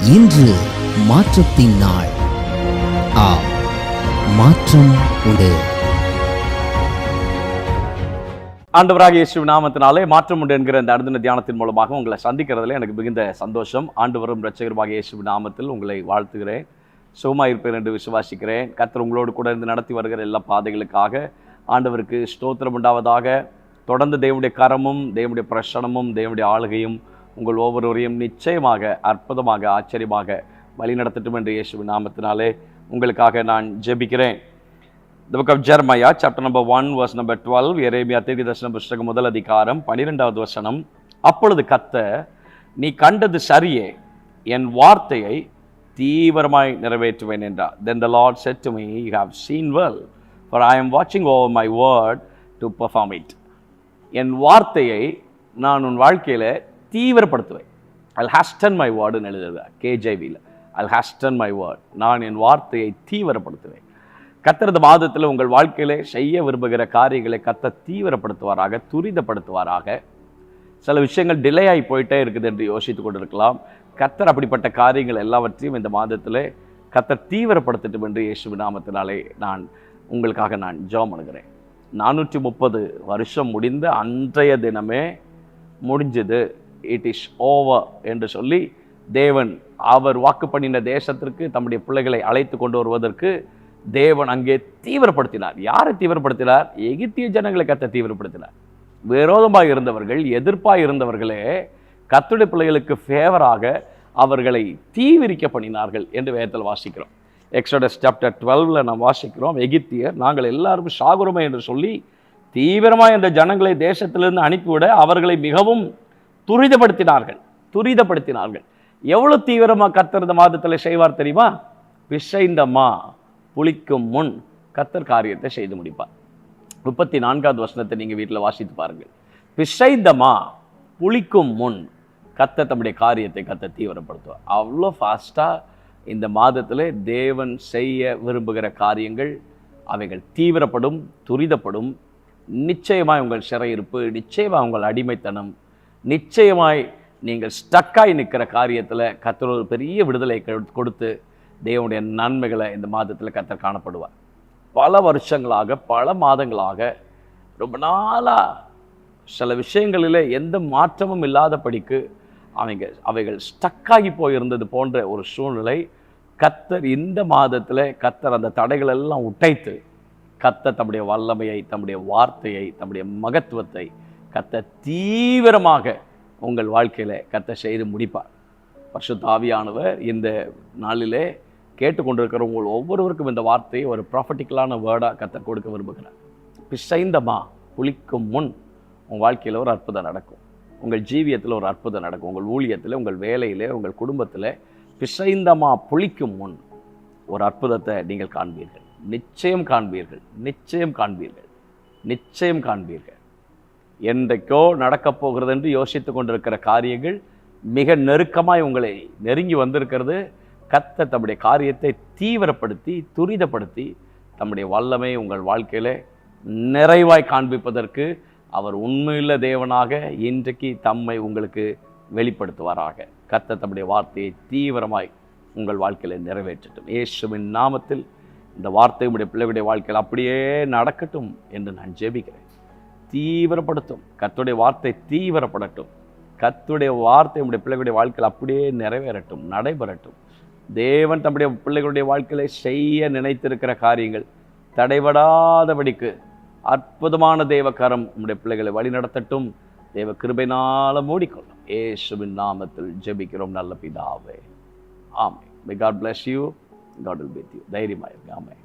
இன்று மாற்றத்தின் நாள். மாற்றம் உண்டு. ஆண்டவராகிய இயேசுவின் நாமத்தினாலே மாற்றம் உண்டு என்கிற இந்த அனுதின தியானத்தின் மூலமாக உங்களை சந்திக்கிறதுல எனக்கு மிகுந்த சந்தோஷம். ஆண்டவரும் இரட்சகருமாகிய இயேசுவின் நாமத்தில் உங்களை வாழ்த்துகிறேன். சுகமாக இருப்பேன் என்று விசுவாசிக்கிறேன். கர்த்தர் உங்களோடு கூட இருந்து நடத்தி வருகிற எல்லா பாதைகளுக்காக ஆண்டவருக்கு ஸ்தோத்திரம் உண்டாவதாக. தொடர்ந்து தேவனுடைய கரமும் தேவனுடைய பிரசனமும் தேவனுடைய ஆளுகையும் உங்கள் ஒவ்வொருவரையும் நிச்சயமாக அற்புதமாக ஆச்சரியமாக வழிநடத்தட்டும் என்று இயேசுவின் நாமத்தினாலே உங்களுக்காக நான் ஜெபிக்கிறேன். The book of Jeremiah, chapter number 1, verse number 12, எரேமியா தீர்க்கதரிசன புத்தகம் முதல் அதிகாரம் 12வது வசனம். அப்பொழுது கர்த்தர், நீ கண்டது சரியே, என் வார்த்தையை தீவிரமாய் நிறைவேற்றுவேன் என்றார். Then the Lord said to me, you have seen well, for I am watching over my word to perform it. என் வார்த்தையை நான் உன் வாழ்க்கையில் தீவிரப்படுத்துவேன். I'll hasten my word ன்னு எழுதுகிறார் KJVல. I'll hasten my word. நான் என் வார்த்தையை தீவிரப்படுத்துவேன். கர்த்தர் இந்த மாதத்தில் உங்கள் வாழ்க்கையிலே செய்ய விரும்புகிற காரியங்களை கர்த்தர் தீவிரப்படுத்துவாராக, துரிதப்படுத்துவாராக. சில விஷயங்கள் டிலே ஆகி போயிட்டே இருக்குது என்று யோசித்து கொண்டிருக்கலாம். கர்த்தர் அப்படிப்பட்ட காரியங்கள் எல்லாவற்றையும் இந்த மாதத்தில் கர்த்தர் தீவிரப்படுத்தட்டும் என்று இயேசுவின் நாமத்தினாலே நான் உங்களுக்காக நான் ஜெபம் பண்ணுகிறேன். 430 வருஷம் முடிந்த அன்றைய தினமே முடிஞ்சது. இட் இஸ் ஓவர் என்று சொல்லி தேவன் அவர் வாக்கு பண்ணின தேசத்திற்கு தம்முடைய பிள்ளைகளை அழைத்து கொண்டு வருவதற்கு தேவன் அங்கே தீவிரப்படுத்தினார். யாரை தீவிரப்படுத்தினார்? எகிப்திய ஜனங்களை கர்த்தர் தீவிரப்படுத்தினார். விரோதமாக இருந்தவர்கள், எதிர்ப்பாக இருந்தவர்களே கர்த்தருடைய பிள்ளைகளுக்கு ஃபேவராக அவர்களை தீவிரிக்க பண்ணினார்கள் என்று வேதத்தில் வாசிக்கிறோம். எக்ஸோடஸ் சாப்டர் 12ல் நாம் வாசிக்கிறோம், எகிப்தியர் நாங்கள் எல்லாரும் சாகுறோமே என்று சொல்லி தீவிரமாக இந்த ஜனங்களை தேசத்திலிருந்து அனுப்பிவிட அவர்களை மிகவும் துரிதப்படுத்தினார்கள். எவ்வளவு தீவிரமாக கர்த்தர் இந்த மாதத்தில் செய்வார் தெரியுமா? பிசைந்தமா புளிக்கும் முன் கர்த்தர் காரியத்தை செய்து முடிப்பார். 34வது வசனத்தை நீங்கள் வீட்டில் வாசித்து பாருங்கள். பிசைந்தமா புளிக்கும் முன் கர்த்தர் தம்முடைய காரியத்தை கர்த்தர் தீவிரப்படுத்துவார். அவ்வளோ ஃபாஸ்ட்டாக இந்த மாதத்தில் தேவன் செய்ய விரும்புகிற காரியங்கள் அவைகள் தீவிரப்படும், துரிதப்படும். நிச்சயமாய் உங்கள் சிறையிருப்பு, நிச்சயமாக உங்கள் அடிமைத்தனம், நிச்சயமாய் நீங்கள் ஸ்டக்காய் நிற்கிற காரியத்தில் கர்த்தர் ஒரு பெரிய விடுதலை கொடுத்து தேவனுடைய நன்மைகளை இந்த மாதத்தில் கர்த்தர் காணப்படுவார். பல வருஷங்களாக, பல மாதங்களாக, ரொம்ப நாளாக சில விஷயங்களில் எந்த மாற்றமும் இல்லாதபடிக்கு அவைகள் ஸ்டக்காகி போயிருந்தது போன்ற ஒரு சூழ்நிலை கர்த்தர் இந்த மாதத்தில் கர்த்தர் அந்த தடைகள் எல்லாம் உடைத்து கர்த்தர் தம்முடைய வல்லமையை, தம்முடைய வார்த்தையை, தம்முடைய மகத்துவத்தை கர்த்தர் தீவிரமாக உங்கள் வாழ்க்கையில் கர்த்தர் செய்து முடிப்பார். பரிசுத்த ஆவியானவர் இந்த நாளிலே கேட்டுக்கொண்டிருக்கிற உங்கள் ஒவ்வொருவருக்கும் இந்த வார்த்தையை ஒரு ப்ராஃபட்டிக்கலான வேர்டாக கர்த்தர் கொடுக்க விரும்புகிறார். பிசைந்தமா புளிக்கும் முன் உங்கள் வாழ்க்கையில் ஒரு அற்புதம் நடக்கும். உங்கள் ஜீவியத்தில் ஒரு அற்புதம் நடக்கும். உங்கள் ஊழியத்தில், உங்கள் வேலையில், உங்கள் குடும்பத்தில் பிசைந்தமா புளிக்கும் முன் ஒரு அற்புதத்தை நீங்கள் காண்பீர்கள். நிச்சயம் காண்பீர்கள், நிச்சயம் காண்பீர்கள், நிச்சயம் காண்பீர்கள். என்றைக்கோ நடக்கப் போகிறது என்று யோசித்து கொண்டிருக்கிற காரியங்கள் மிக நெருக்கமாய் உங்களை நெருங்கி வந்திருக்கிறது. கர்த்தர் தம்முடைய காரியத்தை தீவிரப்படுத்தி, துரிதப்படுத்தி தம்முடைய வல்லமை உங்கள் வாழ்க்கையில் நிறைவாய் காண்பிப்பதற்கு அவர் உண்மையுள்ள தேவனாக இன்றைக்கு தம்மை உங்களுக்கு வெளிப்படுத்துவாராக. கர்த்தர் தம்முடைய வார்த்தையை தீவிரமாய் உங்கள் வாழ்க்கையில் நிறைவேற்றட்டும். இயேசுவின் நாமத்தில் இந்த வார்த்தை உடைய பிள்ளைகளுடைய வாழ்க்கையில் அப்படியே நடக்கட்டும் என்று நான் ஜெபிக்கிறேன். தீவிரப்படுத்தும் கர்த்தருடைய வார்த்தை தீவிரப்படட்டும். கர்த்தருடைய வார்த்தை உடைய பிள்ளைகளுடைய வாழ்க்கையில் அப்படியே நிறைவேறட்டும், நடைபெறட்டும். தேவன் தம்முடைய பிள்ளைகளுடைய வாழ்க்கையில செய்ய நினைத்திருக்கிற காரியங்கள் தடைபடாதபடிக்கு அற்புதமான தேவகரம் உடைய பிள்ளைகளை வழி நடத்தட்டும். தேவ கிருபையினால மூடிக்கொள்ளும். இயேசுவின் நாமத்தில் ஜெபிக்கிறோம் நல்ல பிதாவே. ஆமென். May God bless you. God will be with you. தைரியமாயிருங்க. Amen.